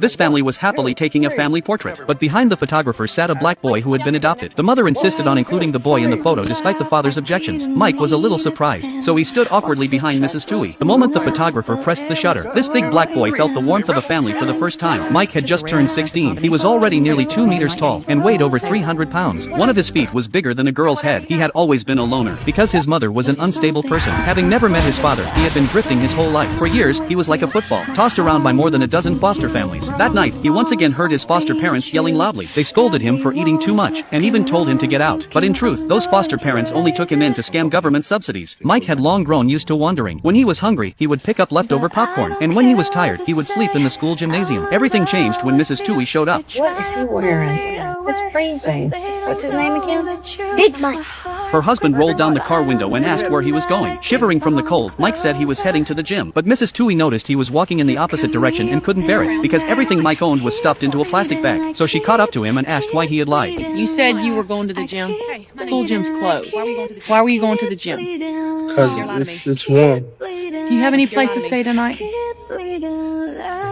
This family was happily taking a family portrait, but behind the photographer sat a black boy who had been adopted. The mother insisted on including the boy in the photo despite the father's objections. Mike was a little surprised, so he stood awkwardly behind Mrs. Toohey. The moment the photographer pressed the shutter, this big black boy felt the warmth of a family for the first time. Mike had just turned 16. He was already nearly 2 meters tall and weighed over 300 pounds. One of his feet was bigger than a girl's head. He had always been a loner because his mother was an unstable person. Having never met his father, he had been drifting his whole life. For years, he was like a football, tossed around by more than a dozen foster families. That night, he once again heard his foster parents yelling loudly. They scolded him for eating too much and even told him to get out. But in truth, those foster parents only took him in to scam government subsidies. Mike had long grown used to wandering. When he was hungry, he would pick up leftover popcorn, and when he was tired, he would sleep in the school gymnasium. Everything changed when Mrs. Toohey showed up. What is he wearing? It's freezing. What's his name again? Big Mike. Her husband rolled down the car window and asked where he was going. Shivering from the cold, Mike said he was heading to the gym. But Mrs. Toohey noticed he was walking in the opposite direction and couldn't bear it, because everything Mike owned was stuffed into a plastic bag. So she caught up to him and asked why he had lied. You said you were going to the gym. School gym's closed. Why were you going to the gym? Because it's warm. Do you have any place to stay tonight?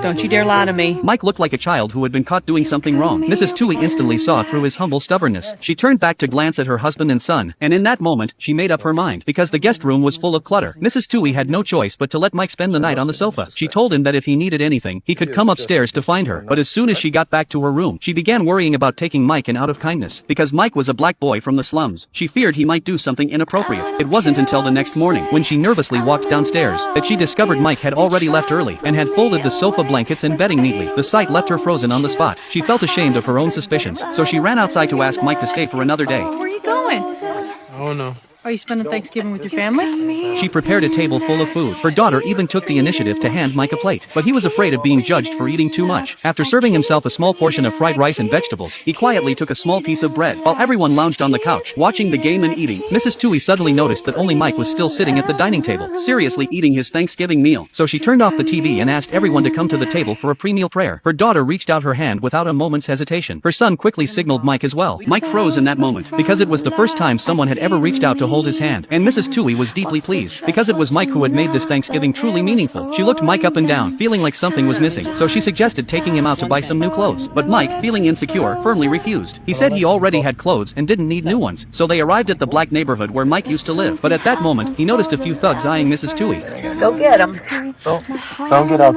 Don't you dare lie to me. Mike looked like a child who had been caught doing something wrong. Mrs. Toohey instantly saw through his humble stubbornness. She turned back to glance at her husband and son, and in that moment, she made up her mind, because the guest room was full of clutter. Mrs. Toohey had no choice but to let Mike spend the night on the sofa. She told him that if he needed anything, he could come upstairs to find her. But as soon as she got back to her room, she began worrying about taking Mike in out of kindness, because Mike was a black boy from the slums. She feared he might do something inappropriate. It wasn't until the next morning, when she nervously walked downstairs, that she discovered Mike had already left early, and had folded the sofa blankets and bedding neatly. The sight left her frozen on the spot. She felt ashamed of her own suspicions, so she ran outside to ask Mike to stay for another day. Where are you going? I don't know. Are you spending Thanksgiving with your family? She prepared a table full of food. Her daughter even took the initiative to hand Mike a plate, but he was afraid of being judged for eating too much. After serving himself a small portion of fried rice and vegetables, he quietly took a small piece of bread. While everyone lounged on the couch, watching the game and eating, Mrs. Toohey suddenly noticed that only Mike was still sitting at the dining table, seriously eating his Thanksgiving meal. So she turned off the TV and asked everyone to come to the table for a pre-meal prayer. Her daughter reached out her hand without a moment's hesitation. Her son quickly signaled Mike as well. Mike froze in that moment, because it was the first time someone had ever reached out to hold his hand, and Mrs. Toohey was deeply pleased, because it was Mike who had made this Thanksgiving truly meaningful. She looked Mike up and down, feeling like something was missing, so she suggested taking him out to buy some new clothes. But Mike, feeling insecure, firmly refused. He said he already had clothes and didn't need new ones, so they arrived at the black neighborhood where Mike used to live. But at that moment, he noticed a few thugs eyeing Mrs. Toohey. Go get him. Don't get out.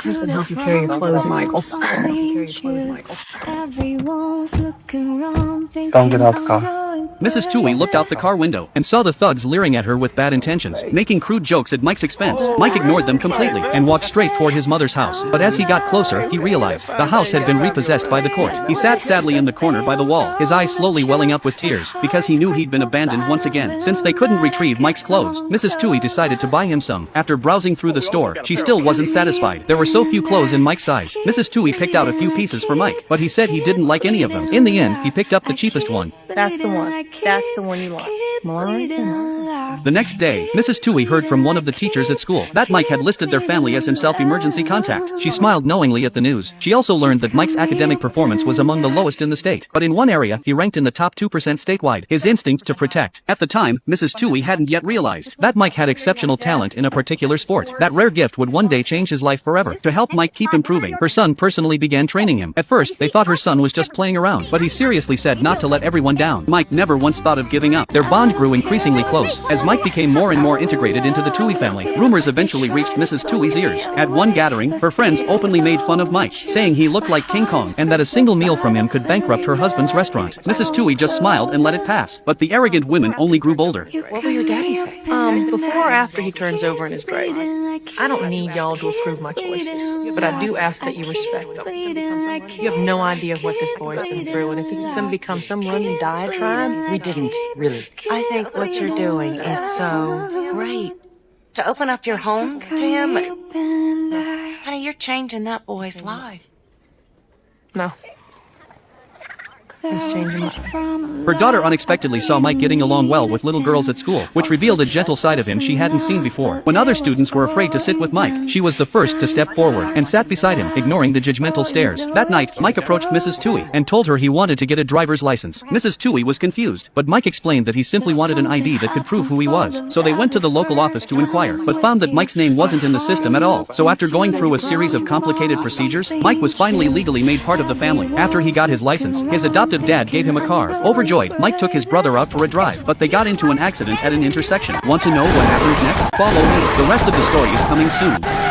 Who's gonna help you carry your clothes, Michael? Don't get out the car. Mrs. Toohey looked out the car window and saw the thugs leering at her with bad intentions, making crude jokes at Mike's expense. Mike ignored them completely and walked straight toward his mother's house. But as he got closer, he realized the house had been repossessed by the court. He sat sadly in the corner by the wall, his eyes slowly welling up with tears, because he knew he'd been abandoned once again. Since they couldn't retrieve Mike's clothes, Mrs. Toohey decided to buy him some. After browsing through the store, she still wasn't satisfied. There were so few clothes in Mike's size. Mrs. Toohey picked out a few pieces for Mike, but he said he didn't like any of them. In the end, he picked up the cheapest one. That's the one. That's the one you like. The next day, Mrs. Toohey heard from one of the teachers at school that Mike had listed their family as himself emergency contact. She smiled knowingly at the news. She also learned that Mike's academic performance was among the lowest in the state, but in one area, he ranked in the top 2% statewide. His instinct to protect. At the time, Mrs. Toohey hadn't yet realized that Mike had exceptional talent in a particular sport. That rare gift would one day change his life forever. To help Mike keep improving, her son personally began training him. At first, they thought her son was just playing around, but he seriously said not to let everyone down. Mike never once thought of giving up. Their bond grew increasingly close. As Mike became more and more integrated into the Toohey family, rumors eventually reached Mrs. Toohey's ears. At one gathering, her friends openly made fun of Mike, saying he looked like King Kong, and that a single meal from him could bankrupt her husband's restaurant. Mrs. Toohey just smiled and let it pass, but the arrogant women only grew bolder. What will your daddy say? Before or after he turns over in his grave? I don't need y'all to approve my choices, but I do ask that you respect them. You have no idea what this boy's been through, and if this is going to become some running diatribe, We didn't, really. I think what you're doing is so great. To open up your home to him, honey, you're changing that boy's life. no. Let's change him up. Her daughter unexpectedly saw Mike getting along well with little girls at school, which revealed a gentle side of him she hadn't seen before. When other students were afraid to sit with Mike, she was the first to step forward and sat beside him, ignoring the judgmental stares. That night, Mike approached Mrs. Toohey and told her he wanted to get a driver's license. Mrs. Toohey was confused, but Mike explained that he simply wanted an ID that could prove who he was. So they went to the local office to inquire, but found that Mike's name wasn't in the system at all. So after going through a series of complicated procedures, Mike was finally legally made part of the family. After he got his license, his adoptive dad gave him a car. Overjoyed, Mike took his brother out for a drive, but they got into an accident at an intersection. Want to know what happens next? Follow me. The rest of the story is coming soon.